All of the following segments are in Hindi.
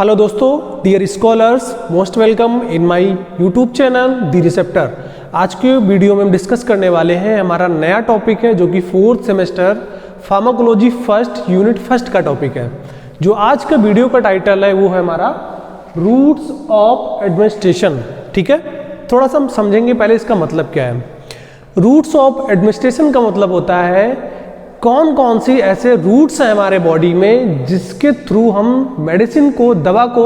हेलो दोस्तों, dear scholars, most welcome in my YouTube channel the receptor. आज के वीडियो में हम डिस्कस करने वाले हैं हमारा नया टॉपिक है जो कि 4th semester pharmacology first unit first का टॉपिक है। जो आज का वीडियो का टाइटल है वो है हमारा रूट्स ऑफ एडमिनिस्ट्रेशन। ठीक है, थोड़ा सा हम समझेंगे पहले इसका मतलब क्या है। रूट्स ऑफ एडमिनिस्ट्रेशन का मतलब होता है कौन कौन सी ऐसे रूट्स हैं हमारे बॉडी में जिसके थ्रू हम मेडिसिन को, दवा को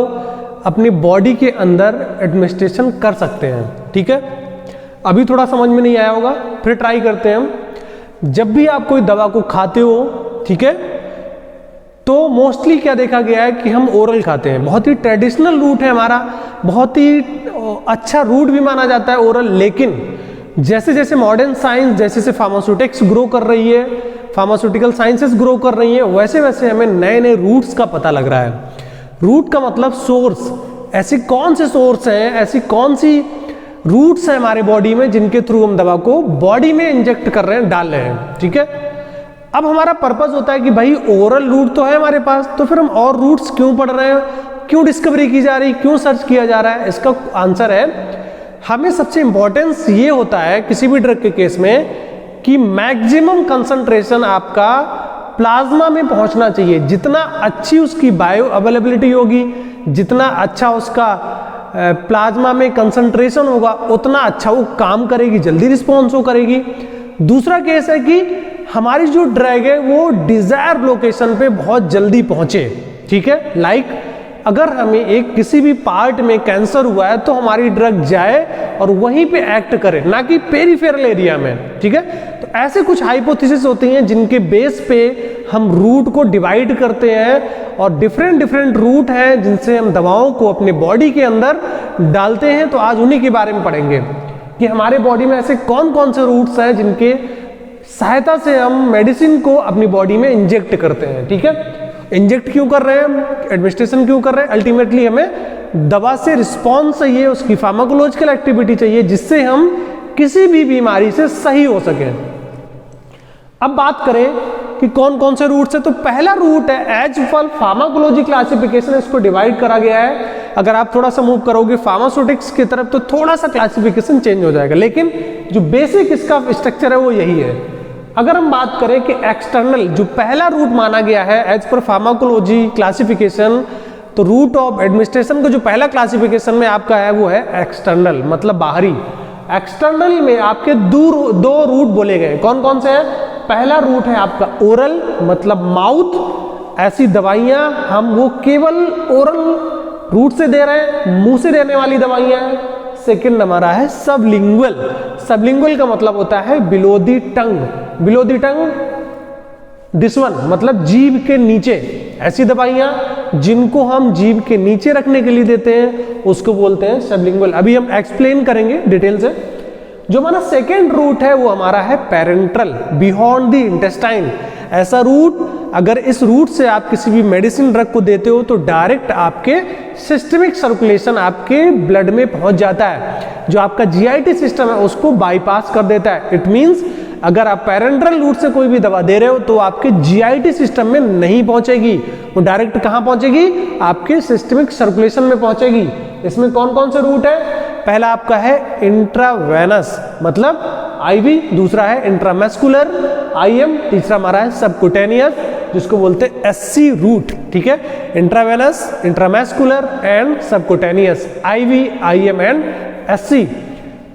अपनी बॉडी के अंदर एडमिनिस्ट्रेशन कर सकते हैं। ठीक है, अभी थोड़ा समझ में नहीं आया होगा, फिर ट्राई करते हैं हम। जब भी आप कोई दवा को खाते हो, ठीक है, तो मोस्टली क्या देखा गया है कि हम ओरल खाते हैं। बहुत ही ट्रेडिशनल रूट है हमारा, बहुत ही अच्छा रूट भी माना जाता है ओरल। लेकिन जैसे जैसे मॉडर्न साइंस, जैसे जैसे फार्मास्यूटिक्स ग्रो कर रही है, फार्मास्यूटिकल साइंसेस ग्रो कर रही हैं, वैसे वैसे हमें नए नए रूट्स का पता लग रहा है। रूट का मतलब सोर्स। ऐसी कौन से सोर्स हैं, ऐसी कौन सी रूट्स हैं हमारे बॉडी में जिनके थ्रू हम दवा को बॉडी में इंजेक्ट कर रहे हैं, डाल रहे हैं। ठीक है, अब हमारा पर्पस होता है कि भाई ओरल रूट तो है हमारे पास, तो फिर हम और रूट्स क्यों पढ़ रहे हैं, क्यों डिस्कवरी की जा रही, क्यों सर्च किया जा रहा है। इसका आंसर है, हमें सबसे इंपॉर्टेंस ये होता है किसी भी ड्रग के केस में कि मैक्सिमम कंसंट्रेशन आपका प्लाज्मा में पहुंचना चाहिए। जितना अच्छी उसकी बायो अवेलेबिलिटी होगी, जितना अच्छा उसका प्लाज्मा में कंसंट्रेशन होगा, उतना अच्छा वो काम करेगी, जल्दी रिस्पॉन्स वो करेगी। दूसरा केस है कि हमारी जो ड्रग है वो डिजायर लोकेशन पे बहुत जल्दी पहुंचे। ठीक है, लाइक अगर हमें एक किसी भी पार्ट में कैंसर हुआ है तो हमारी ड्रग जाए और वहीं पे एक्ट करे, ना कि पेरिफेरल एरिया में। ठीक है, तो ऐसे कुछ हाइपोथेसिस होती हैं जिनके बेस पे हम रूट को डिवाइड करते हैं, और डिफरेंट डिफरेंट रूट हैं जिनसे हम दवाओं को अपने बॉडी के अंदर डालते हैं। तो आज उन्हीं के बारे में पढ़ेंगे कि हमारे बॉडी में ऐसे कौन कौन से रूट्स हैं जिनके सहायता से हम मेडिसिन को अपनी बॉडी में इंजेक्ट करते हैं। ठीक है, इंजेक्ट क्यों कर रहे हैं, एडमिनिस्ट्रेशन क्यों कर रहे हैं, अल्टीमेटली हमें दवा से रिस्पॉन्स चाहिए, उसकी फार्माकोलॉजिकल एक्टिविटी चाहिए जिससे हम किसी भी बीमारी से सही हो सके। अब बात करें कि कौन कौन से रूट्स है, तो पहला रूट है एज पर फार्माकोलॉजी क्लासिफिकेशन, इसको डिवाइड करा गया है। अगर आप थोड़ा सा मूव करोगे फार्मास्यूटिक्स की तरफ तो थोड़ा सा क्लासिफिकेशन चेंज हो जाएगा, लेकिन जो बेसिक इसका स्ट्रक्चर है वो यही है। अगर हम बात करें कि एक्सटर्नल जो पहला रूट माना गया है एज पर फार्माकोलॉजी क्लासिफिकेशन, तो रूट ऑफ एडमिनिस्ट्रेशन का जो पहला क्लासिफिकेशन में आपका है वो है एक्सटर्नल, मतलब बाहरी। एक्सटर्नल में आपके दो रूट बोले गए, कौन कौन से हैं। पहला रूट है आपका ओरल, मतलब माउथ। ऐसी दवाइयां हम वो केवल ओरल रूट से दे रहे हैं, मुंह से देने वाली दवाइयां हैं। सेकेंड हमारा है सबलिंगुअल। सबलिंगुअल का मतलब होता है below the tongue. Below the tongue, this one, मतलब जीभ के नीचे। ऐसी दवाइयां जिनको हम जीभ के नीचे रखने के लिए देते हैं उसको बोलते हैं सबलिंगुअल। अभी हम एक्सप्लेन करेंगे डिटेल से। जो हमारा सेकेंड रूट है वो हमारा है पेरेंट्रल, बियॉन्ड द इंटेस्टाइन। ऐसा रूट, अगर इस रूट से आप किसी भी मेडिसिन ड्रग को देते हो तो डायरेक्ट आपके सिस्टमिक सर्कुलेशन, आपके ब्लड में पहुंच जाता है। जो आपका जीआईटी सिस्टम है उसको बाईपास कर देता है। इट मींस अगर आप पेरेंट्रल रूट से कोई भी दवा दे रहे हो तो आपके जीआईटी सिस्टम में नहीं पहुंचेगी, वो डायरेक्ट कहां पहुंचेगी, आपके सिस्टमिक सर्कुलेशन में पहुंचेगी। इसमें कौन कौन से रूट है, पहला आपका है इंट्रावेनस, मतलब आईवी। दूसरा है इंट्रामस्कुलर, आईएम। तीसरा हमारा है सबकुटेनियस, जिसको बोलते हैं एससी रूट। ठीक है, intravenous, intramuscular and subcutaneous, IV, IM and SC.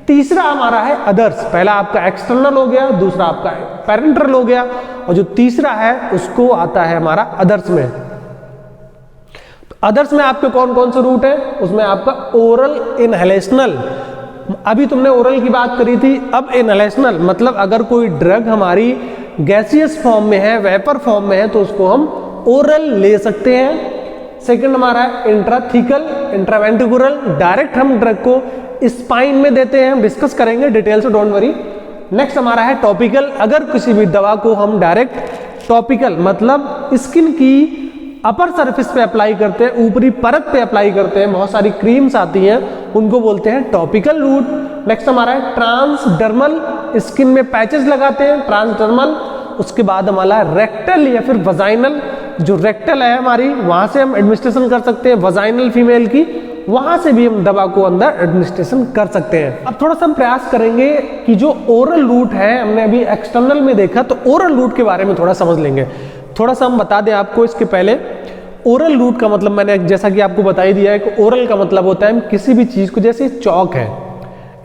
तीसरा हमारा है अदर्स। पहला आपका एक्सटर्नल हो गया, दूसरा आपका पेरेंट्रल हो गया, और जो तीसरा है उसको आता है हमारा अदर्स में। अदर्स में आपके कौन कौन से रूट है, उसमें आपका ओरल इनहेलेशनल। अभी तुमने ओरल की बात करी थी, अब इनहेलेशनल, मतलब अगर कोई ड्रग हमारी गैसियस फॉर्म में है, वेपर फॉर्म में है, तो उसको हम ओरल ले सकते हैं। सेकंड हमारा है इंट्राथीकल, इंट्रावेंट्रिकुलर, डायरेक्ट हम ड्रग को स्पाइन में देते हैं, हम डिस्कस करेंगे डिटेल से, डोंट वरी। नेक्स्ट हमारा है टॉपिकल। अगर किसी भी दवा को हम डायरेक्ट टॉपिकल, मतलब स्किन की अपर सरफेस पे अप्लाई करते हैं, ऊपरी परत पे अप्लाई करते हैं, बहुत सारी क्रीम्स आती हैं, उनको बोलते हैं टॉपिकल रूट। नेक्स्ट हमारा है ट्रांसडर्मल, स्किन में पैचेस लगाते हैं, ट्रांसडर्मल। उसके बाद हमारा रेक्टल या फिर वजाइनल, जो रेक्टल है हमारी, वहां से हम एडमिनिस्ट्रेशन कर सकते हैं, वजाइनल फीमेल की, वहां से भी हम दवा को अंदर एडमिनिस्ट्रेशन कर सकते हैं। अब थोड़ा सा हम प्रयास करेंगे कि जो ओरल रूट है, हमने अभी एक्सटर्नल में देखा, तो ओरल रूट के बारे में थोड़ा समझ लेंगे। थोड़ा सा हम बता दें आपको इसके पहले, ओरल रूट का मतलब मैंने जैसा कि आपको बता ही दिया है कि ओरल का मतलब होता है किसी भी चीज को, जैसे चौक है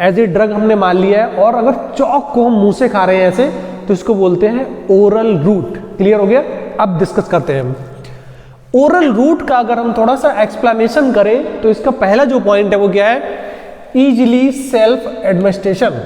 एज ए ड्रग हमने मान लिया है, और अगर चौक को हम मुंह से खा रहे हैं ऐसे, तो इसको बोलते हैं ओरल रूट। क्लियर हो गया? अब डिस्कस करते हैं हम ओरल रूट का। अगर हम थोड़ा सा एक्सप्लेनेशन करें तो इसका पहला जो पॉइंट है वो क्या है? Easily self administration.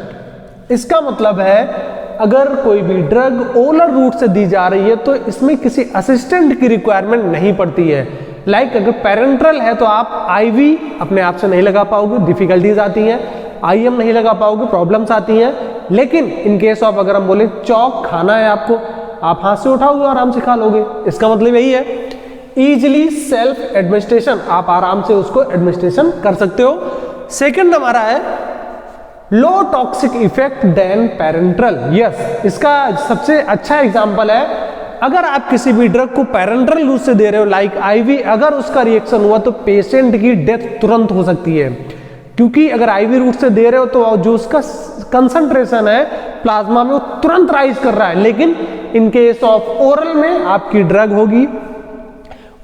इसका मतलब है अगर कोई भी ड्रग ओरल रूट से दी जा रही है तो इसमें किसी असिस्टेंट की रिक्वायरमेंट नहीं पड़ती है। लाइक अगर पेरेंट्रल है तो आप आईवी अपने आप से नहीं लगा पाओगे, डिफिकल्टीज आती हैं, आईएम नहीं लगा पाओगे, प्रॉब्लम्स आती हैं। लेकिन इन केस ऑफ अगर हम बोले चौक खाना है आपको, आप हाथ से उठाओगे और आराम से खा लोगे। इसका मतलब यही है इजिली सेल्फ एडमिनिस्ट्रेशन, आप आराम से उसको एडमिनिस्ट्रेशन कर सकते हो। सेकंड हमारा है low toxic effect then parenteral. Yes, इसका सबसे अच्छा एग्जांपल है अगर आप किसी भी ड्रग को पेरेंट्रल रूट से दे रहे हो लाइक आईवी, अगर उसका रिएक्शन हुआ तो पेशेंट की डेथ तुरंत हो सकती है, क्योंकि अगर आईवी रूट से दे रहे हो तो जो उसका कंसंट्रेशन है प्लाज्मा में वो तुरंत राइज कर रहा है। लेकिन इन केस ऑफ ओरल में आपकी ड्रग होगी,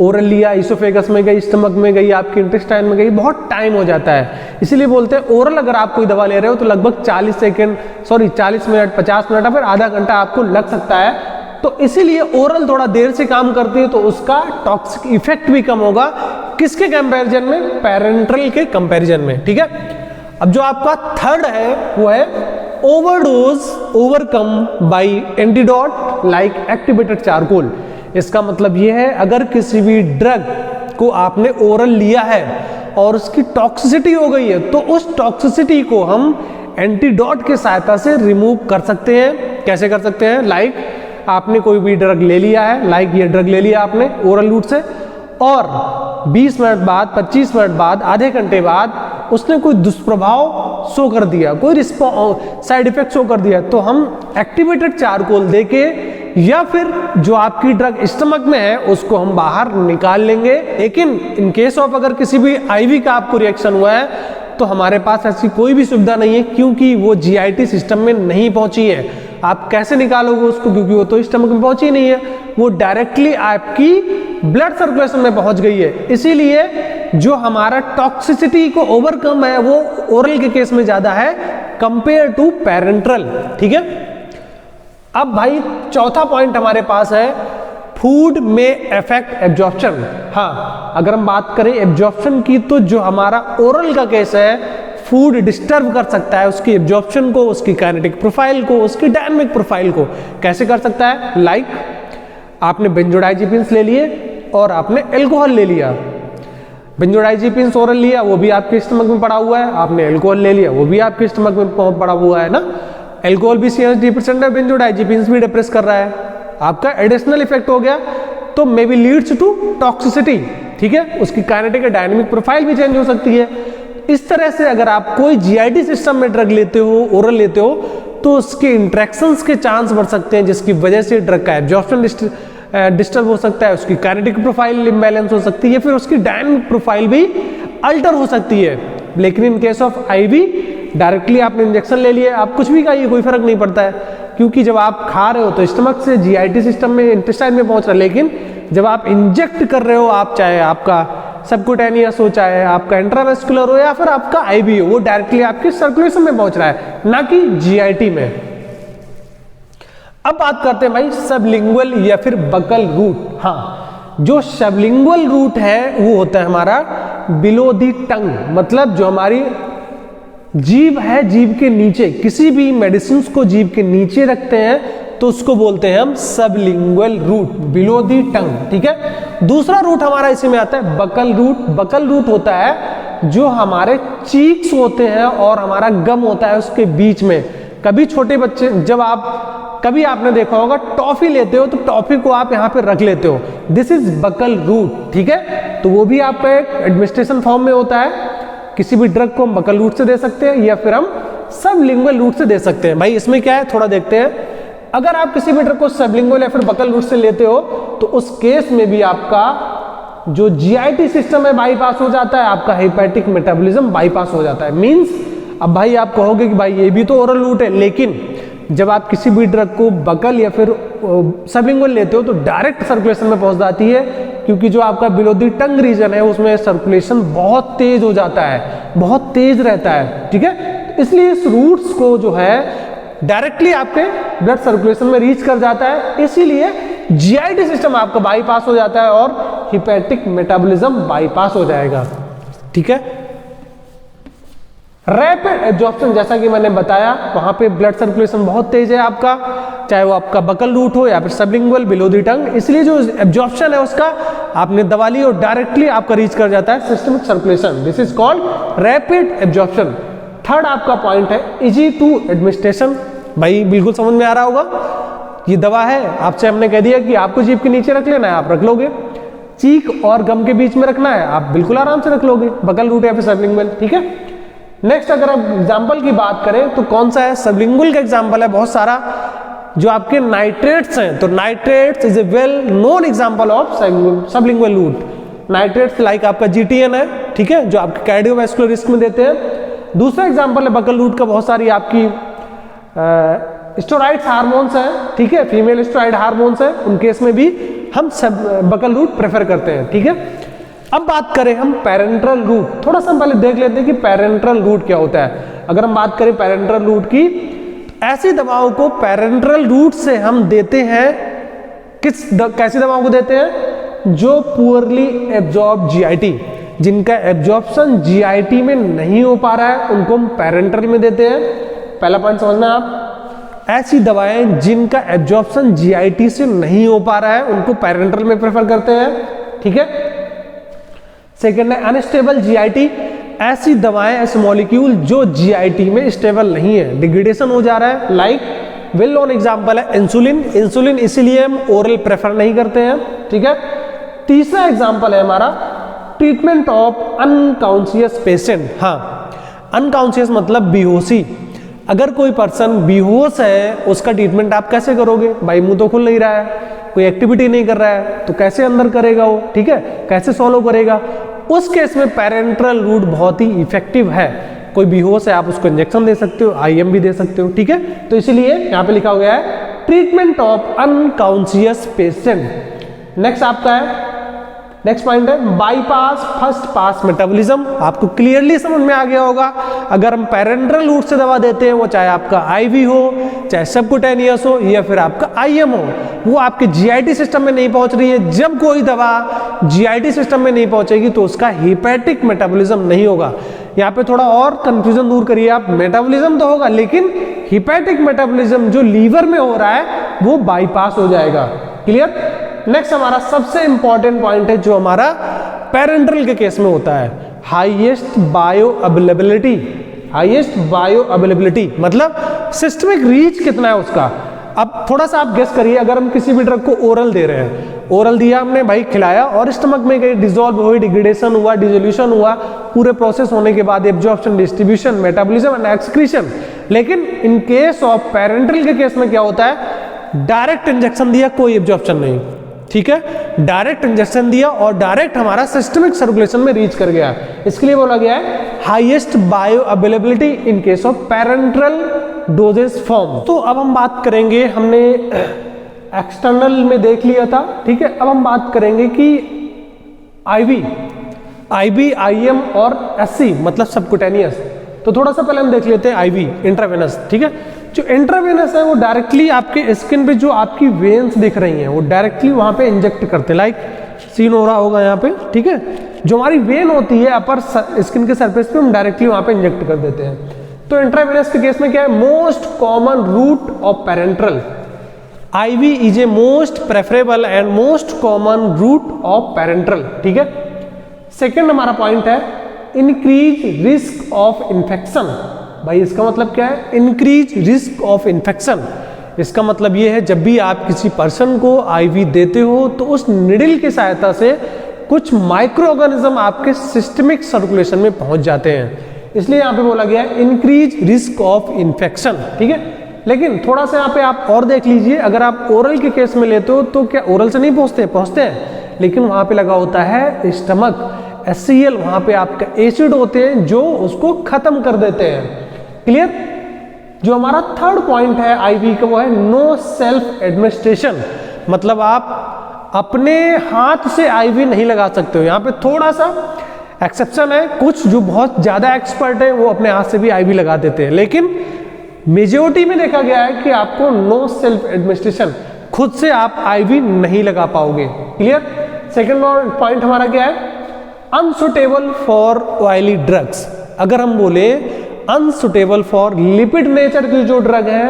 ओरल लिया, इसोफेगस में गई, स्टमक में गई, आपके इंटेस्टाइन में गई, बहुत टाइम हो जाता है। इसीलिए बोलते हैं ओरल अगर आप कोई दवा ले रहे हो तो लगभग 40 मिनट 50 मिनट या फिर आधा घंटा आपको लग सकता है। तो इसीलिए ओरल थोड़ा देर से काम करती है तो उसका टॉक्सिक इफेक्ट भी कम होगा। किसके कंपैरिजन में? पेरेंट्रल के कंपैरिजन में। ठीक है, अब जो आपका थर्ड है वो है overdose overcome bye antidote like activated charcoal. इसका मतलब ये है अगर किसी भी ड्रग को आपने ओरल लिया है और उसकी टॉक्सिसिटी हो गई है तो उस टॉक्सिसिटी को हम एंटीडोट के सहायता से रिमूव कर सकते हैं। कैसे कर सकते हैं? लाइक आपने कोई भी ड्रग ले लिया है, लाइक ये ड्रग ले लिया आपने ओरल रूट से, और 20 मिनट बाद, 25 मिनट बाद, आधे घंटे बाद उसने कोई दुष्प्रभाव शो कर दिया, कोई साइड इफेक्ट शो कर दिया, तो हम एक्टिवेटेड चारकोल देके या फिर जो आपकी ड्रग स्टमक में है उसको हम बाहर निकाल लेंगे। लेकिन इन केस ऑफ अगर किसी भी आईवी का आपको रिएक्शन हुआ है तो हमारे पास ऐसी कोई भी सुविधा नहीं है, क्योंकि वो जीआईटी सिस्टम में नहीं पहुंची है। आप कैसे निकालोगे उसको, क्योंकि वो तो स्टमक में पहुंची नहीं है, वो डायरेक्टली आपकी ब्लड सर्कुलेशन में पहुंच गई है। इसीलिए जो हमारा टॉक्सिसिटी को ओवरकम है वो ओरल के केस में ज्यादा है कंपेयर टू पेरेंट्रल। ठीक है, अब भाई चौथा पॉइंट हमारे पास है फूड में अफेक्ट एब्जॉर्प्शन। हाँ, अगर हम बात करें एब्जॉर्प्शन की तो जो हमारा ओरल का केस है फूड डिस्टर्ब कर सकता है उसकी एब्जॉर्प्शन को, उसकी काइनेटिक प्रोफाइल को, उसकी डायनामिक प्रोफाइल को। कैसे कर सकता है? लाइक आपने बेंजोडाइजेपिन्स ले लिए और आपने अल्कोहल ले लिया। बेंजोडाइजेपिन्स ओरल लिया, वो भी आपके स्टमक में पड़ा हुआ है, आपने अल्कोहल ले लिया, वो भी आपके स्टमक में पड़ा हुआ है ना। अल्कोहल भी 60% है, बेंजोडाइजेपिन्स भी डिप्रेस कर रहा है, आपका एडिशनल इफेक्ट हो गया, तो maybe leads to toxicity. ठीक है, उसकी काइनेटिक और डायनामिक प्रोफाइल भी चेंज हो सकती है। इस तरह से अगर आप कोई जीआईटी सिस्टम में ड्रग लेते हो, ओरल लेते हो, तो उसके इंट्रैक्शंस के चांस बढ़ सकते हैं, जिसकी वजह से ड्रग का एब्जॉर्प्शन डिस्टर्ब हो सकता है, उसकी काइनेटिक प्रोफाइल इम्बैलेंस हो सकती है, फिर उसकी डायनामिक प्रोफाइल भी अल्टर हो सकती है। लेकिन in case of IV directly आपने इंजेक्शन ले लिया, आप कुछ भी खाइए कोई फर्क नहीं पड़ता है, क्योंकि जब आप खा रहे हो तो स्टमक से जीआईटी सिस्टम में, इंटेस्टाइन में पहुंच रहा है। लेकिन जब आप इंजेक्ट कर रहे हो, आप चाहे आपका सबक्यूटेनियस हो, चाहे आपका इंट्रावेस्कुलर हो या फिर आपका आईवी हो, वो डायरेक्टली आपके सर्कुलेशन में पहुंच रहा है, ना कि जीआईटी में। अब बात करते हैं भाई सबलिंगुअल या फिर बकल रूट। हाँ, जो सबलिंगुअल रूट है वो होता है हमारा बिलो दी टंग, मतलब जो हमारी जीभ है, जीभ के नीचे, किसी भी मेडिसिन को जीभ के नीचे रखते हैं तो उसको बोलते हैं हम सबलिंगुअल रूट, बिलो दी टंग। ठीक है, दूसरा रूट हमारा इसी में आता है बकल रूट। बकल रूट होता है जो हमारे चीक्स होते हैं और हमारा गम होता है उसके बीच में। कभी छोटे बच्चे, जब आप कभी आपने देखा होगा टॉफी लेते हो तो टॉफी को आप यहाँ पे रख लेते हो, दिस इज बकल रूट। ठीक है, तो वो भी आपका एक एडमिनिस्ट्रेशन फॉर्म में होता है। किसी भी ड्रग को हम बकल रूट से दे सकते हैं या फिर हम सबलिंगुअल रूट से दे सकते हैं। भाई इसमें क्या है थोड़ा देखते हैं। अगर आप किसी भी ड्रग को सबलिंगुअल या फिर बकल रूट से लेते हो तो उस केस में भी आपका जो जीआईटी सिस्टम है बाईपास हो जाता है, आपका हेपेटिक मेटाबॉलिज्म बाईपास हो जाता है। मींस अब भाई आप कहोगे कि भाई ये भी तो ओरल रूट है, लेकिन जब आप किसी भी ड्रग को बकल या फिर सबलिंगुअल लेते हो तो डायरेक्ट सर्कुलेशन में पहुंच जाती है, क्योंकि जो आपका बिलो द टंग रीजन है उसमें सर्कुलेशन बहुत तेज हो जाता है, बहुत तेज रहता है, ठीक है। इसलिए इस रूट्स को जो है डायरेक्टली आपके ब्लड सर्कुलेशन में रीच कर जाता है, इसीलिए जीआईटी सिस्टम आपका बाईपास हो जाता है और हिपैटिक मेटाबॉलिज्म बाईपास हो जाएगा, ठीक है। रैपिड एब्जॉर्प्शन, जैसा कि मैंने बताया, वहां पे ब्लड सर्कुलेशन बहुत तेज है आपका, चाहे वो आपका बकल रूट हो या फिर सबलिंगुअल बिलो द टंग, इसलिए जो एब्जॉर्प्शन है उसका आपने दवा ली और डायरेक्टली आपका रीच कर जाता है systemic circulation. This is called rapid absorption. Third आपका पॉइंट है इजी टू एडमिनिस्ट्रेशन। भाई बिल्कुल समझ में आ रहा होगा, ये दवा है, आपसे हमने कह दिया कि आपको जीभ के नीचे रख लेना है, आप रख लोगे। चीक और गम के बीच में रखना है, आप बिल्कुल आराम से रख लोगे, बकल रूट या फिर सबलिंगुअल, ठीक है। नेक्स्ट अगर आप एग्जाम्पल की बात करें तो कौन सा है, सबलिंगुअल का एग्जाम्पल है बहुत सारा, जो आपके नाइट्रेट्स हैं, तो nitrates is a well known example of sublingual route. Nitrates like आपका जीटीएन है, ठीक है, जो आपके कार्डियोवैस्कुलर रिस्क में देते हैं। दूसरा एग्जाम्पल है बकल रूट का, बहुत सारी आपकी स्टेरॉइड्स हार्मोन्स हैं, ठीक है, फीमेल स्टेरॉइड हार्मोन्स हैं, उन केस में भी हम सब बकल रूट प्रेफर करते हैं, ठीक है। अब बात करें हम पैरेंट्रल रूट, थोड़ा सा हम पहले देख लेते हैं कि पैरेंट्रल रूट क्या होता है। अगर हम बात करें पैरेंट्रल रूट की, ऐसी दवाओं को पैरेंट्रल रूट से हम देते हैं, कैसी दवाओं को देते हैं, जो पुअरली एब्जॉर्ब जीआईटी, जिनका एब्जॉर्प्शन जीआईटी में नहीं हो पा रहा है, उनको हम पैरेंट्रल में देते हैं। पहला पॉइंट समझना आप, ऐसी दवाएं जिनका एब्जॉर्प्शन जीआईटी से नहीं हो पा रहा है उनको पैरेंट्रल में प्रेफर करते हैं, ठीक है। सेकेंड है अनस्टेबल जीआईटी, ऐसी दवाएं, ऐसे मॉलिक्यूल जो जीआईटी में स्टेबल नहीं है, डिग्रेडेशन हो जा रहा है, लाइक वेल नोन एग्जांपल है इंसुलिन। इंसुलिन इसीलिए हम ओरल प्रेफर नहीं करते हैं, ठीक है। तीसरा एग्जांपल है हमारा ट्रीटमेंट ऑफ अनकॉन्शियस पेशेंट। हाँ, अनकॉन्शियस मतलब बेहोशी। अगर कोई पर्सन बेहोश है, उसका ट्रीटमेंट आप कैसे करोगे? भाई मुंह तो खुल नहीं रहा है, कोई एक्टिविटी नहीं कर रहा है, तो कैसे अंदर करेगा वो, ठीक है, कैसे सॉल्व करेगा? उस केस में पैरेंट्रल रूट बहुत ही इफेक्टिव है। कोई बेहोश है, आप उसको इंजेक्शन दे सकते हो, आईएम भी दे सकते हो, ठीक है। तो इसीलिए यहाँ पे लिखा गया है treatment of unconscious patient. Next आपका है, नेक्स्ट पॉइंट है बाईपास फर्स्ट पास मेटाबॉलिज्म। आपको क्लियरली समझ में आ गया होगा, अगर हम पैरेंट्रल रूट से दवा देते हैं, वो चाहे आपका आईवी हो, चाहे सबकुटेनियस हो या फिर आपका आईएम हो, वो आपके जीआईटी सिस्टम में नहीं पहुंच रही है। जब कोई दवा जीआईटी सिस्टम में नहीं पहुंचेगी तो उसका हेपेटिक मेटाबॉलिज्म नहीं होगा। यहाँ पे थोड़ा और कंफ्यूजन दूर करिए आप, मेटाबॉलिज्म तो होगा लेकिन हेपेटिक मेटाबॉलिज्म जो लीवर में हो रहा है वो बाईपास हो जाएगा। क्लियर? नेक्स्ट हमारा सबसे इंपॉर्टेंट पॉइंट है जो हमारा पैरेंट्रल के केस में होता है, highest bio availability. Highest bio availability मतलब सिस्टमिक रीच कितना है उसका। अब थोड़ा सा आप गेस करिए, अगर हम किसी भी ड्रग को ओरल दे रहे हैं, ओरल दिया हमने, भाई खिलाया और स्टमक में गई, डिसॉल्व हुई, डिग्रेडेशन हुआ, डिसोल्यूशन हुआ, पूरे प्रोसेस होने के बाद absorption, distribution, metabolism and excretion. लेकिन इन केस ऑफ पैरेंट्रल के केस में क्या होता है, डायरेक्ट इंजेक्शन दिया, कोई एब्जॉर्प्शन नहीं, ठीक है, डायरेक्ट इंजेक्शन दिया और डायरेक्ट हमारा सिस्टमिक सर्कुलेशन में रीच कर गया। इसके लिए बोला गया है highest bio availability in case of parenteral doses form. तो अब हम बात करेंगे, हमने एक्सटर्नल में देख लिया था, ठीक है। अब हम बात करेंगे कि आईवी, आईएम और एससी मतलब सबकुटेनियस। तो थोड़ा सा पहले हम देख लेते हैं आईवी, इंट्रावेनस, ठीक है। जो इंट्रावेनस है वो डायरेक्टली आपके स्किन पे जो आपकी वेन्स दिख रही हैं वो डायरेक्टली वहां पे इंजेक्ट करते हैं, लाइक सीन हो रहा होगा यहाँ पे, ठीक है। जो हमारी वेन होती है अपर स्किन के सरफेस पे हम डायरेक्टली वहां पे इंजेक्ट कर देते हैं। तो इंट्रावेनस के केस में क्या है, most common route of parenteral, IV is a most preferable and most common route of parenteral, ठीक है। सेकेंड हमारा पॉइंट है इंक्रीज रिस्क ऑफ इन्फेक्शन। भाई इसका मतलब क्या है, इंक्रीज रिस्क ऑफ इन्फेक्शन। इसका मतलब ये है जब भी आप किसी पर्सन को आईवी देते हो तो उस निडल की सहायता से कुछ माइक्रो ऑर्गेनिज्म आपके सिस्टमिक सर्कुलेशन में पहुंच जाते हैं, इसलिए यहां पे बोला गया है इंक्रीज रिस्क ऑफ इन्फेक्शन, ठीक है। लेकिन थोड़ा सा यहाँ पे आप और देख लीजिए, अगर आप ओरल के केस में लेते हो तो क्या ओरल से नहीं पहुँचते हैं, लेकिन वहाँ पे लगा होता है स्टमक, HCl, वहाँ पे आपका एसिड होते हैं जो उसको खत्म कर देते हैं। क्लियर। जो हमारा थर्ड पॉइंट है आईवी का वो है नो सेल्फ एडमिनिस्ट्रेशन, मतलब आप अपने हाथ से आईवी नहीं लगा सकते हो। यहाँ पे थोड़ा सा एक्सेप्शन है, कुछ जो बहुत ज्यादा एक्सपर्ट है वो अपने हाथ से भी आईवी लगा देते हैं, लेकिन मेजोरिटी में देखा गया है कि आपको नो सेल्फ एडमिनिस्ट्रेशन, खुद से आप आईवी नहीं लगा पाओगे। क्लियर। सेकेंड पॉइंट हमारा क्या है, अनसुटेबल फॉर ऑयली ड्रग्स। अगर हम बोले अनसुटेबल फॉर लिपिड नेचर की जो ड्रग है,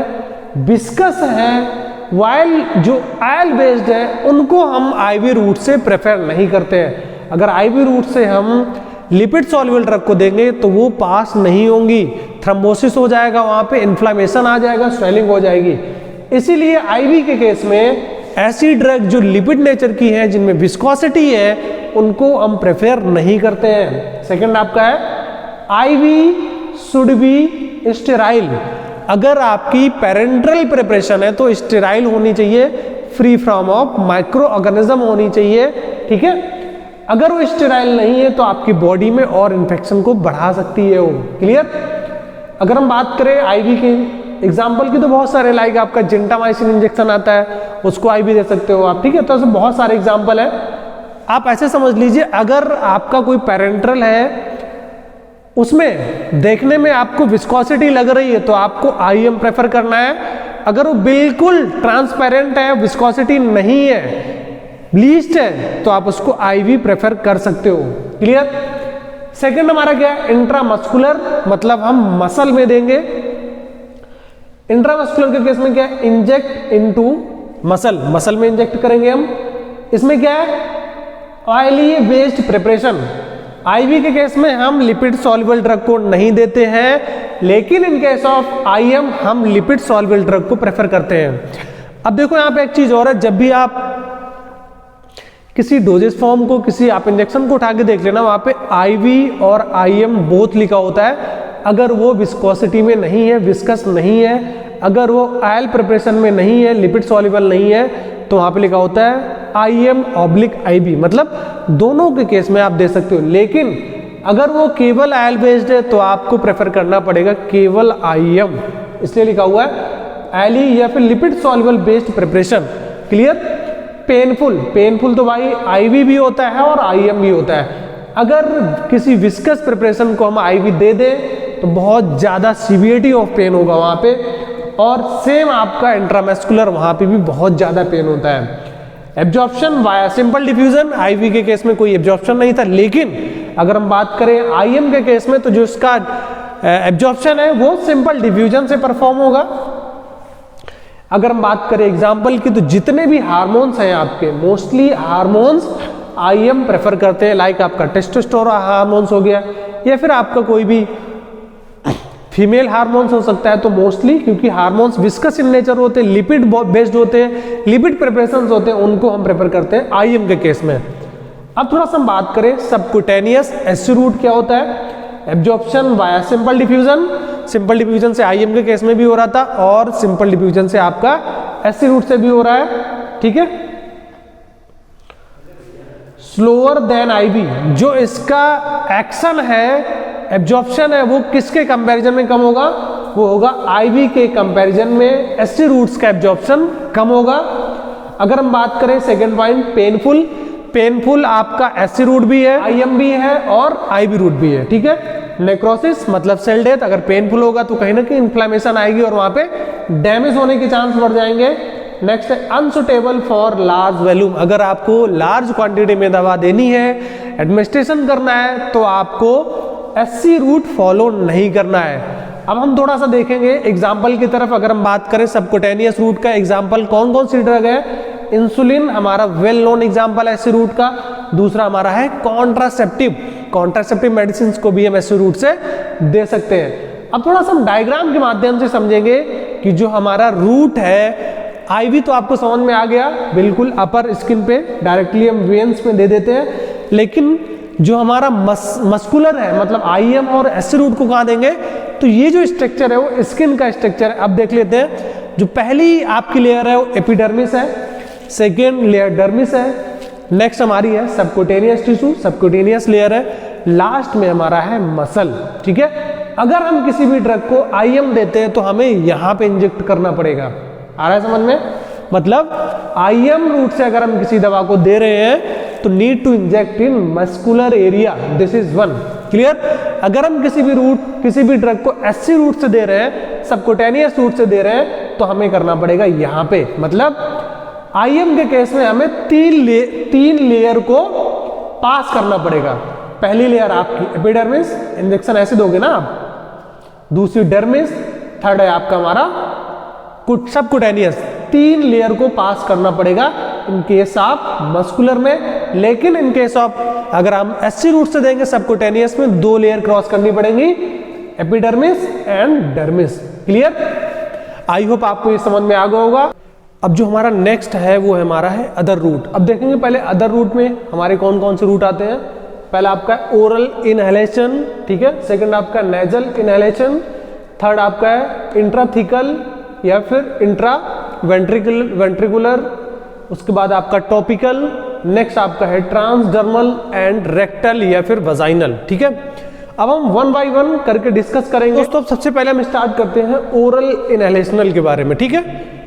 विस्कस है, वाइल जो ऑयल बेस्ड है, उनको हम आईवी रूट से प्रेफर नहीं करते हैं। अगर आईवी रूट से हम लिपिड सॉल्युबल ड्रग को देंगे तो वो पास नहीं होंगी, थ्रोम्बोसिस हो जाएगा, वहां पे इन्फ्लामेशन आ जाएगा, स्वेलिंग हो जाएगी। इसीलिए आईवी के केस में ऐसी ड्रग जो लिपिड नेचर की है, जिनमें विस्कोसिटी है, उनको हम प्रेफर नहीं करते हैं। सेकंड आपका है आईवी शुड बी स्टेराइल। अगर आपकी पेरेंट्रल प्रिपरेशन है तो स्टेराइल होनी चाहिए, free from of micro organism होनी चाहिए। ठीक है। अगर वो स्टेराइल नहीं है तो आपकी बॉडी में और इन्फेक्शन को बढ़ा सकती है वो। क्लियर। अगर हम बात करें आईवी की एग्जाम्पल की तो बहुत सारे, लाइक आपका जेंटामाइसिन इंजेक्शन आता है, उसको आईवी दे सकते हो आप। ठीक है। तो ऐसे बहुत सारे एग्जाम्पल है। आप ऐसे समझ लीजिए, अगर आपका कोई पेरेंट्रल है, उसमें देखने में आपको विस्कोसिटी लग रही है तो आपको आईएम प्रेफर करना है। अगर वो बिल्कुल ट्रांसपेरेंट है, विस्कोसिटी नहीं है, लीस्ट है, तो आप उसको आईवी प्रेफर कर सकते हो। क्लियर। सेकंड हमारा क्या है, इंट्रामस्कुलर, मतलब हम मसल में देंगे। इंट्रामस्कुलर के केस में क्या है, इंजेक्ट इनटू मसल, मसल में इंजेक्ट करेंगे हम। इसमें क्या है, ऑयली बेस्ड प्रिपरेशन। आईवी के केस में हम लिपिड सॉल्युबल ड्रग को नहीं देते हैं, लेकिन इन केस ऑफ आईएम हम लिपिड सॉल्युबल ड्रग को प्रेफर करते हैं। अब देखो यहाँ पे एक चीज और है, जब भी आप किसी डोजेस फॉर्म को, किसी आप इंजेक्शन को उठा के देख लेना, वहां पे आईवी और आईएम बोथ लिखा होता है। अगर वो विस्कोसिटी में नहीं है, विस्कस नहीं है, अगर वो ऑयल प्रिपरेशन में नहीं है, लिपिड सॉल्युबल नहीं है, तो वहां पे लिखा होता है आईएम ऑब्लिक आईवी, मतलब दोनों के केस में आप दे सकते हो। लेकिन अगर वो केवल ऑयल बेस्ड है तो आपको प्रेफर करना पड़ेगा केवल आईएम, इसलिए लिखा हुआ है एली या फिर lipid soluble based preparation. Clear. Painful तो भाई आईवी भी होता है और आईएम भी होता है। अगर किसी विस्कस प्रिपरेशन को हम आईवी दे दें तो बहुत ज्यादा सीवियरिटी ऑफ पेन होगा वहां पे, और सेम आपका इंट्रामस्कुलर, वहां पे भी बहुत ज्यादा पेन होता है। Absorption via simple diffusion, IV के केस में कोई एब्जॉर्प्शन नहीं था, लेकिन अगर हम बात करें आईएम के केस में तो जो इसका एब्जॉर्प्शन है वो सिंपल डिफ्यूजन से परफॉर्म होगा। अगर हम बात करें एग्जाम्पल की, तो जितने भी हार्मोन्स हैं आपके, मोस्टली हार्मोन्स आईएम प्रेफर करते हैं, लाइक आपका टेस्टोस्टेरोन हार्मोन्स हो गया, या फिर आपका कोई भी फीमेल हार्मोन्स हो सकता है। तो मोस्टली क्योंकि हार्मोन्स विस्कस इन नेचर होते हैं, लिपिड बेस्ड होते हैं, लिपिड प्रिपरेशंस होते हैं, उनको हम प्रेफर करते हैं आईएम के केस में। अब थोड़ा सा हम बात करें सबक्यूटेनियस एससी रूट क्या होता है। Absorption via simple diffusion, simple diffusion से आईएम के केस में भी हो रहा था, और सिंपल डिफ्यूजन से आपका एससी रूट से भी हो रहा है। ठीक है। स्लोअर देन आईवी, जो इसका एक्शन है, एब्जॉर्प्शन है, वो किसके कंपैरिजन में कम होगा, वो होगा आईवी के कंपैरिजन में एससी रूट्स का एब्जॉर्प्शन कम होगा। अगर हम बात करें सेकंड पॉइंट पेनफुल आपका एससी रूट भी है, आईएम भी है और आईवी रूट भी है। ठीक है। नेक्रोसिस मतलब सेल डेथ, अगर पेनफुल होगा तो कहीं ना कहीं इन्फ्लेमेशन आएगी और वहां पे डैमेज होने के चांस बढ़ जाएंगे। नेक्स्ट है अनसुटेबल फॉर लार्ज वॉल्यूम, अगर आपको लार्ज क्वांटिटी में दवा देनी है, एडमिनिस्ट्रेशन करना है, तो आपको एससी रूट फॉलो नहीं करना है। अब हम थोड़ा सा देखेंगे एग्जाम्पल की तरफ। अगर हम बात करें सबक्यूटेनियस रूट का, एग्जाम्पल कौन कौन सी ड्रग है, इंसुलिन हमारा वेल नोन एग्जाम्पल है एससी रूट का। दूसरा हमारा है कॉन्ट्रासेप्टिव मेडिसिन को भी हम एससी रूट से दे सकते हैं। अब थोड़ा सा हम डायग्राम के माध्यम से समझेंगे कि जो हमारा रूट है, आईवी तो आपको समझ में आ गया, बिल्कुल अपर स्किन पे डायरेक्टली हम वेन्स में दे देते हैं, लेकिन जो हमारा मस्कुलर है, मतलब आईएम और एससी रूट को कहाँ देंगे, तो ये जो स्ट्रक्चर है वो स्किन का स्ट्रक्चर है। अब देख लेते हैं, जो पहली आपकी लेयर है वो एपिडर्मिस है, सेकेंड लेयर डर्मिस है, नेक्स्ट हमारी है सबक्यूटेनियस टिश्यू, सबक्यूटेनियस लेयर है, लास्ट में हमारा है मसल। ठीक है, अगर हम किसी भी ड्रग को आईएम देते हैं तो हमें यहां पे इंजेक्ट करना पड़ेगा। आ रहा है समझ में? मतलब आईएम रूट से अगर हम किसी दवा को दे रहे हैं तो need to inject in muscular area, this is one. Clear? अगर हम किसी भी ड्रग को एससी रूट से दे रहे हैं, सबक्यूटेनियस रूट से दे रहे हैं, तो हमें करना पड़ेगा यहां पे। मतलब आईएम के केस में हमें तीन लेयर को पास करना पड़ेगा। पहली लेयर आपकी एपिडर्मिस, इंजेक्शन ऐसे दोगे ना आप, दूसरी डर्मिस, थर्ड है आपका हमारा सबक्यूटेनियस। तीन लेयर को पास करना पड़ेगा इन केस ऑफ मस्कुलर में। लेकिन इन केस ऑफ अगर हम एससी रूट से देंगे सबक्यूटेनियस में, दो लेयर क्रॉस करनी पड़ेगी, epidermis and dermis. Clear? I hope आपको ये समझ में आ गया होगा। अब जो हमारा नेक्स्ट है वो हमारा है अदर रूट। अब देखेंगे पहले अदर रूट में हमारे कौन कौन से रूट आते हैं। पहला आपका ओरल इनहेलेशन, ठीक है, सेकंड आपका नेजल इनहेलेशन, थर्ड आपका है इंट्राथिकल या फिर इंट्रा वेंट्रिकुलर, उसके बाद आपका टॉपिकल, नेक्स्ट आपका है ट्रांसडर्मल एंड रेक्टल या फिर वजाइनल। ठीक है, अब हम वन बाय वन करके डिस्कस करेंगे। दोस्तों सबसे पहले हम स्टार्ट करते हैं ओरल इनहेलेशनल के बारे में। ठीक है,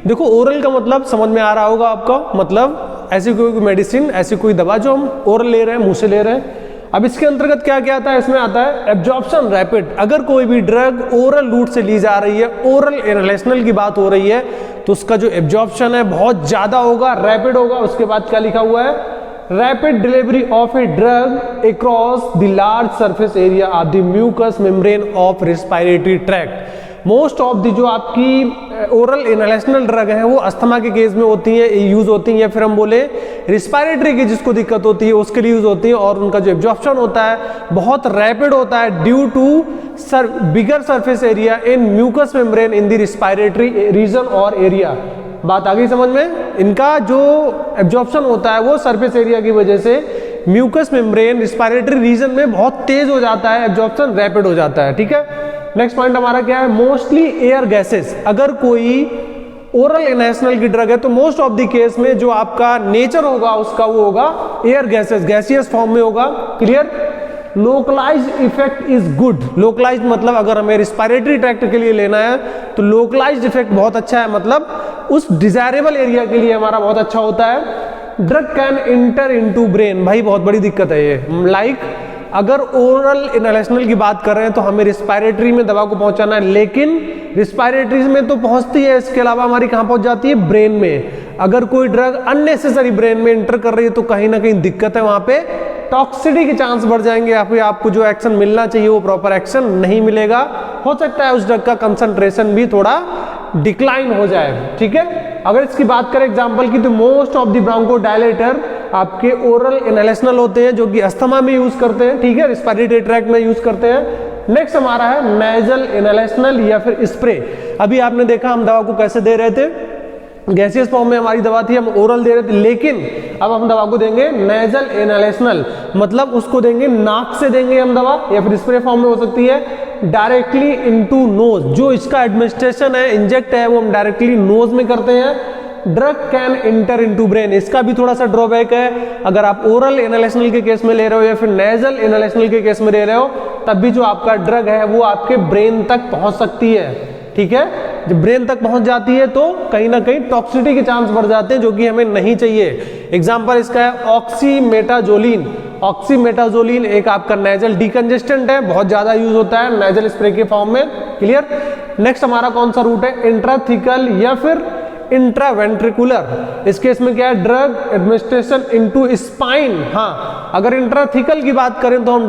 देखो ओरल का मतलब समझ में आ रहा होगा आपको, मतलब ऐसी कोई मेडिसिन, ऐसी कोई दवा जो हम ओरल ले रहे हैं, मुंह से ले रहे हैं। अब इसके अंतर्गत क्या क्या आता है? इसमें आता है एब्जॉर्प्शन रैपिड। अगर कोई भी ड्रग ओरल रूट से ली जा रही है, ओरल इनहेलेशनल की बात हो रही है, तो उसका जो एब्जॉर्प्शन है बहुत ज्यादा होगा, रैपिड होगा। उसके बाद क्या लिखा हुआ है? Rapid delivery of a drug across the large surface area of the mucous membrane of respiratory tract. Most of the जो आपकी ओरल इनहेलेशनल ड्रग है वो अस्थमा के केस में होती है, यूज होती है, या फिर हम बोले रिस्पायरेटरी की जिसको दिक्कत होती है उसके लिए यूज होती है, और उनका जो एब्जॉर्प्शन होता है बहुत रैपिड होता है due to bigger surface area in mucous membrane in the respiratory region और एरिया। बात आ गई समझ में? इनका जो एब्जॉर्प्शन होता है वो सरफेस एरिया की वजह से म्यूकस मेम्ब्रेन रिस्पायरेटरी रीजन में बहुत तेज हो जाता है, एब्जॉर्प्शन रैपिड हो जाता है। ठीक है, नेक्स्ट पॉइंट हमारा क्या है? Mostly air gases. अगर कोई ओरल इनहेलेशनल की ड्रग है तो मोस्ट ऑफ द केस में जो आपका नेचर होगा उसका वो होगा एयर गैसेस, गैसियस फॉर्म में होगा। Clear? Localised effect is good. Localised मतलब अगर हमें रिस्पायरेटरी ट्रैक्ट के लिए लेना है तो लोकलाइज्ड इफेक्ट बहुत अच्छा है, मतलब उस डिजायरेबल एरिया के लिए हमारा बहुत अच्छा होता है। Drug can inter into brain, भाई बहुत बड़ी दिक्कत है ये। लाइक अगर ओरल इनहेलेशनल की बात कर रहे हैं तो हमें रिस्पायरेटरी में दवा को पहुंचाना है, लेकिन रिस्पायरेटरी में तो पहुंचती है, इसके अलावा हमारी कहां पहुंच जाती है? ब्रेन में। अगर कोई ड्रग अननेसेसरी ब्रेन में इंटर कर रही है तो कहीं ना कहीं दिक्कत है, वहां पे टॉक्सिसिटी के चांस बढ़ जाएंगे, या फिर आपको जो एक्शन मिलना चाहिए वो प्रॉपर एक्शन नहीं मिलेगा। हो सकता है उस ड्रग का कंसंट्रेशन भी थोड़ा डिक्लाइन हो जाए। ठीक है, अगर इसकी बात करें एग्जांपल की तो मोस्ट ऑफ द ब्रोंकोडायलेटर आपके ओरल इनहेलेशनल होते हैं जो कि अस्थमा में यूज करते हैं। ठीक है, रिस्पायरेटरी ट्रैक्ट में यूज करते हैं। नेक्स्ट हमारा है नेजल इनहेलेशनल या फिर स्प्रे। अभी आपने देखा हम दवा को कैसे दे रहे थे, गैसियस फॉर्म में हमारी दवा थी, हम ओरल दे रहे थे, लेकिन अब हम दवा को देंगे नेजल इनहेलेशनल, मतलब उसको देंगे नाक से देंगे हम दवा, या फिर स्प्रे फॉर्म में हो सकती है डायरेक्टली इनटू नोज। जो इसका एडमिनिस्ट्रेशन है, इंजेक्ट है, वो हम डायरेक्टली नोज में करते हैं। Drug can inter into brain, इसका भी थोड़ा सा ड्रॉबैक है। अगर आप ओरल इनहेलेशनल के केस में ले रहे हो या फिर नेजल इनहेलेशनल के केस में ले रहे हो, तब भी जो आपका ड्रग है वो आपके ब्रेन तक पहुंच सकती है। ठीक है, जब ब्रेन तक पहुंच जाती है तो कहीं ना कहीं टॉक्सिसिटी के चांस बढ़ जाते हैं, जो कि हमें नहीं चाहिए। एग्जांपल इसका है ऑक्सीमेटाजोलिन। ऑक्सीमेटाजोलिन एक आपका नेजल डिकंजेस्टेंट है, बहुत ज्यादा यूज होता है नेजल स्प्रे के फॉर्म में। क्लियर? नेक्स्ट हमारा कौन सा रूट है? इंट्राथिकल या फिर इंट्रावेंट्रिकुलर। इस केस में क्या है? Drug administration into spine. हाँ, अगर इंट्राथिकल की बात करें तो हम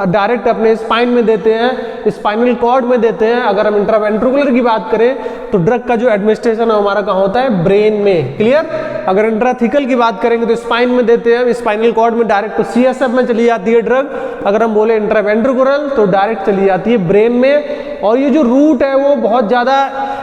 डायरेक्ट अपने स्पाइन में देते हैं, स्पाइनल कॉर्ड में देते हैं। अगर हम इंट्रावेंट्रिकुलर की बात करें तो ड्रग का जो एडमिनिस्ट्रेशन है हमारा कहाँ होता है? ब्रेन में। क्लियर? अगर इंट्राथिकल की बात करेंगे तो स्पाइन में देते हैं, स्पाइनल कॉर्ड में डायरेक्ट तो सीएसएफ में चली जाती है ड्रग। अगर हम बोले इंट्रावेंट्रिकुलर तो डायरेक्ट चली जाती है ब्रेन में। और ये जो रूट है वो बहुत ज्यादा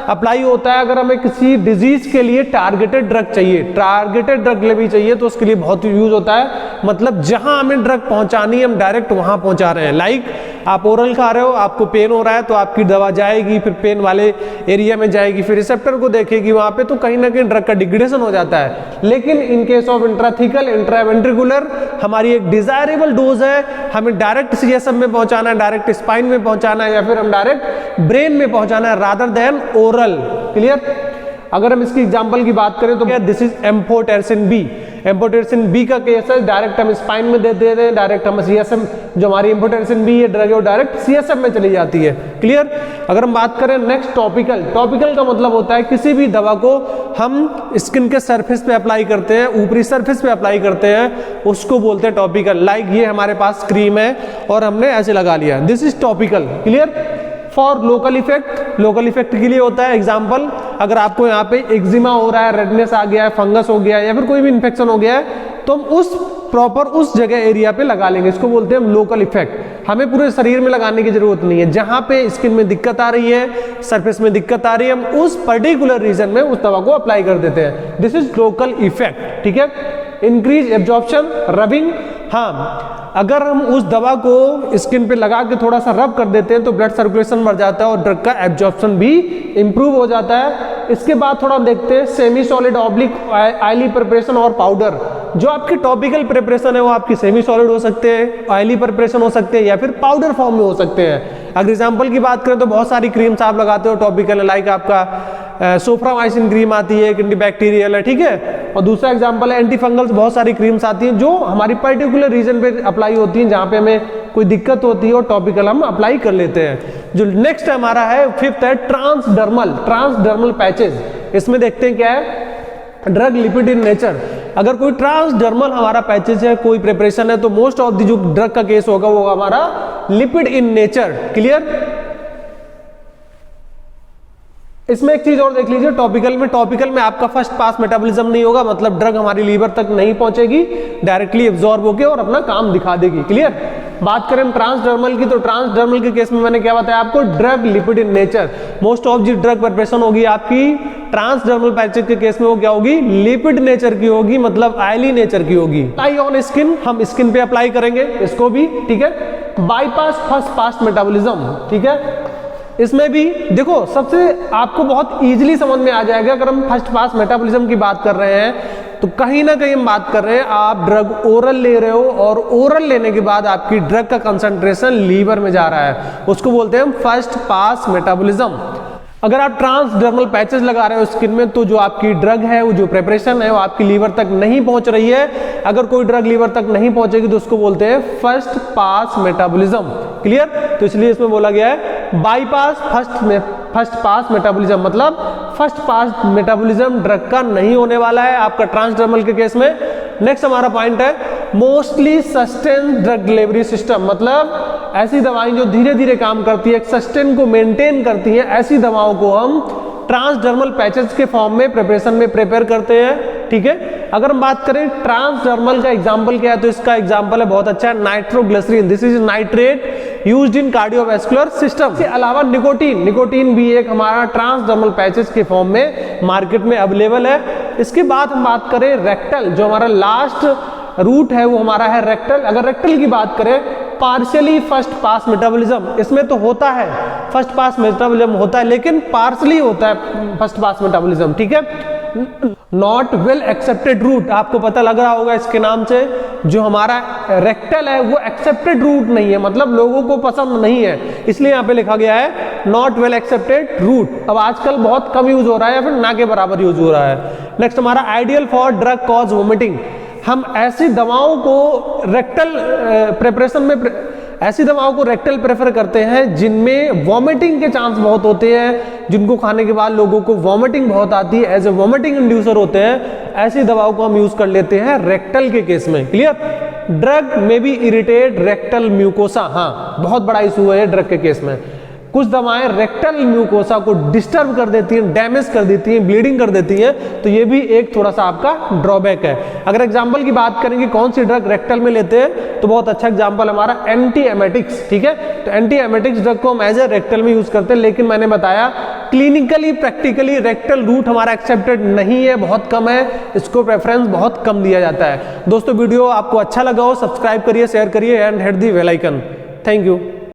अप्लाई होता है अगर हमें किसी डिजीज के लिए टारगेटेड ड्रग चाहिए, टारगेटेड ड्रग लेवी चाहिए तो उसके लिए बहुत यूज होता है। मतलब जहां हमें ड्रग पहुंचानी है हम डायरेक्ट वहां पहुंचा रहे हैं। लाइक आप ओरल खा रहे हो, आपको पेन हो रहा है तो आपकी दवा जाएगी, फिर पेन वाले एरिया में जाएगी, फिर रिसेप्टर को देखेगी वहां पे, तो कहीं ना कहीं ड्रग का डिग्रेडेशन हो जाता है। लेकिन in case of intrathecal intraventricular हमारी एक डिजायरेबल डोज है, हमें डायरेक्ट सीएसएफ में पहुंचाना है, डायरेक्ट स्पाइन में पहुंचाना है, या फिर हम डायरेक्ट ब्रेन में पहुंचाना है रादर देन ओरल। क्लियर? अगर हम इसकी एग्जांपल की बात करें तो क्या this is amphotericin B. Amphotericin B का केस है, डायरेक्ट हम स्पाइन में दे देते हैं, डायरेक्ट हम सीएसएफ, जो हमारी एम्फोटेरसिन बी है ड्रग है वो डायरेक्ट सीएसएफ में चली जाती है। क्लियर? अगर हम बात करें नेक्स्ट टॉपिकल, टॉपिकल का मतलब होता है किसी भी दवा को हम स्किन के सरफेस पे अप्लाई करते हैं, ऊपरी सरफेस पे अप्लाई करते हैं, उसको बोलते हैं टॉपिकल। लाइक ये हमारे पास क्रीम है और हमने ऐसे लगा लिया, this is topical. Clear? For local effect, local effect के लिए होता है एग्जाम्पल, अगर आपको यहाँ पे एक्जिमा हो रहा है, रेडनेस आ गया है, फंगस हो गया है, या फिर कोई भी इन्फेक्शन हो गया है, तो हम उस प्रॉपर उस जगह एरिया पे लगा लेंगे, इसको बोलते हैं लोकल इफेक्ट। हमें पूरे शरीर में लगाने की जरूरत नहीं है, जहां पे स्किन में दिक्कत आ रही है, सरफेस में दिक्कत आ रही है, हम उस पर्टिकुलर रीजन में उस दवा को अप्लाई कर देते हैं। This is local effect. ठीक है? इंक्रीज एब्जॉर्प्शन, रबिंग, हाँ अगर हम उस दवा को स्किन पे लगा के थोड़ा सा रब कर देते हैं तो ब्लड सर्कुलेशन बढ़ जाता है और ड्रग का एब्जॉर्प्शन भी इंप्रूव हो जाता है। इसके बाद थोड़ा देखते हैं semi solid oblique oily preparation और पाउडर। जो आपकी टॉपिकल प्रिपरेशन है वो आपकी सेमी सॉलिड हो सकते हैं, ऑयली प्रिपरेशन हो सकते हैं, या फिर पाउडर फॉर्म में हो सकते हैं। अगर एग्जाम्पल की बात करें तो बहुत सारी क्रीम्स आप लगाते हो टॉपिकल, लाइक आपका सोफ्रामाइसिन क्रीम आती है, एंटीबैक्टीरियल है। ठीक है? और दूसरा एग्जाम्पल है एंटी फंगल्स, बहुत सारी क्रीम्स आती हैं जो हमारी पर्टिकुलर रीजन पे अप्लाई होती हैं, जहां पे हमें कोई दिक्कत होती है और टॉपिकल हम अप्लाई कर लेते हैं। जो नेक्स्ट हमारा है फिफ्थ है ट्रांसडर्मल, ट्रांसडर्मल पैचेज। इसमें देखते हैं क्या है, ड्रग लिपिड इन नेचर। अगर कोई ट्रांसडर्मल हमारा पैचेज है, कोई प्रिपरेशन है, तो मोस्ट ऑफ दी जो ड्रग का केस होगा वो हमारा लिपिड इन नेचर। क्लियर? इसमें एक चीज और देख लीजिए, टॉपिकल में आपका फर्स्ट पास मेटाबॉलिज्म नहीं होगा, मतलब ड्रग हमारी लीवर तक नहीं पहुंचेगी, डायरेक्टली एब्जॉर्ब होकर और अपना काम दिखा देगी। क्लियर? बात करें ट्रांसडर्मल की, तो ट्रांसडर्मल के केस में मैंने क्या बताया आपको, drug lipid in nature. Most of the drug preparation होगी आपकी ट्रांसडर्मल पैचेज के केस में वो क्या होगी, लिपिड नेचर की होगी, मतलब ऑयली नेचर की होगी। अप्लाई ऑन स्किन, हम स्किन पे अप्लाई करेंगे इसको भी। ठीक है? Bypass first pass metabolism. ठीक है? इसमें भी देखो सबसे आपको बहुत इजीली समझ में आ जाएगा। अगर हम फर्स्ट पास मेटाबॉलिज्म की बात कर रहे हैं तो कहीं ना कहीं हम बात कर रहे हैं आप ड्रग ओरल ले रहे हो और ओरल लेने के बाद आपकी ड्रग का कंसंट्रेशन लीवर में जा रहा है, उसको बोलते हैं हम फर्स्ट पास मेटाबॉलिज्म। अगर आप ट्रांसडर्मल पैचेस लगा रहे हो स्किन में तो जो आपकी ड्रग है, वो जो प्रिपरेशन है वो आपकी लीवर तक नहीं पहुंच रही है। अगर कोई ड्रग लीवर तक नहीं पहुंचेगी तो उसको बोलते हैं फर्स्ट पास मेटाबॉलिज्म। क्लियर? तो इसलिए इसमें बोला गया है बाईपास फर्स्ट पास मेटाबॉलिज्म, मतलब फर्स्ट पास मेटाबॉलिज्म ड्रग का नहीं होने वाला है आपका ट्रांसडर्मल के केस में। नेक्स्ट हमारा पॉइंट है mostly sustain drug delivery system, मतलब ऐसी दवाएं जो धीरे धीरे काम करती है, सस्टेन को मेंटेन करती है, ऐसी दवाओं को हम ट्रांसडर्मल पैचेस के फॉर्म में प्रिपरेशन में प्रिपेयर करते हैं। ठीक है? अगर हम बात करें ट्रांसडर्मल का एग्जांपल क्या है, तो इसका एग्जांपल है बहुत अच्छा है nitroglycerin. This is nitrate used in cardiovascular system. इसके अलावा निकोटीन भी एक हमारा ट्रांसडर्मल पैचेस के फॉर्म में मार्केट में अवेलेबल है। इसके बाद हम बात करें रेक्टल, जो हमारा लास्ट रूट है वो हमारा है रेक्टल। अगर रेक्टल की बात करें पार्शियली फर्स्ट पास मेटाबॉलिज्म, इसमें तो होता है फर्स्ट पास मेटाबॉलिज्म होता है, लेकिन पार्शियली होता है फर्स्ट पास मेटाबॉलिज्म। ठीक है? नॉट वेल एक्सेप्टेड रूट, आपको पता लग रहा होगा इसके नाम से, जो हमारा रेक्टल है वो एक्सेप्टेड रूट नहीं है, मतलब लोगों को पसंद नहीं है, इसलिए यहाँ पे लिखा गया है नॉट वेल एक्सेप्टेड रूट। अब आजकल बहुत कम यूज हो रहा है या फिर ना के बराबर यूज हो रहा है। नेक्स्ट हमारा ideal for drug cause vomiting. हम ऐसी दवाओं को रेक्टल प्रिपरेशन में ऐसी दवाओं को रेक्टल प्रेफर करते हैं जिनमें वॉमिटिंग के चांस बहुत होते हैं, जिनको खाने के बाद लोगों को वॉमिटिंग बहुत आती है, एज ए वॉमिटिंग इंड्यूसर होते हैं, ऐसी दवाओं को हम यूज कर लेते हैं रेक्टल के केस में। क्लियर? ड्रग में भी इरिटेट रेक्टल म्यूकोसा, हाँ बहुत बड़ा इशू है ड्रग के केस में। कुछ दवाएं रेक्टल म्यूकोसा को डिस्टर्ब कर देती हैं, डैमेज कर देती हैं, ब्लीडिंग कर देती हैं, तो ये भी एक थोड़ा सा आपका ड्रॉबैक है। अगर एग्जांपल की बात करेंगे कौन सी ड्रग रेक्टल में लेते हैं, तो बहुत अच्छा एग्जांपल हमारा एंटी एमेटिक्स। ठीक है? तो एंटी एमेटिक्स ड्रग को हम एज ए रेक्टल में यूज करते हैं, लेकिन मैंने बताया क्लिनिकली प्रैक्टिकली रेक्टल रूट हमारा एक्सेप्टेड नहीं है, बहुत कम है, इसको प्रेफरेंस बहुत कम दिया जाता है। दोस्तों वीडियो आपको अच्छा लगा हो सब्सक्राइब करिए, शेयर करिए and hit the bell icon. Thank you.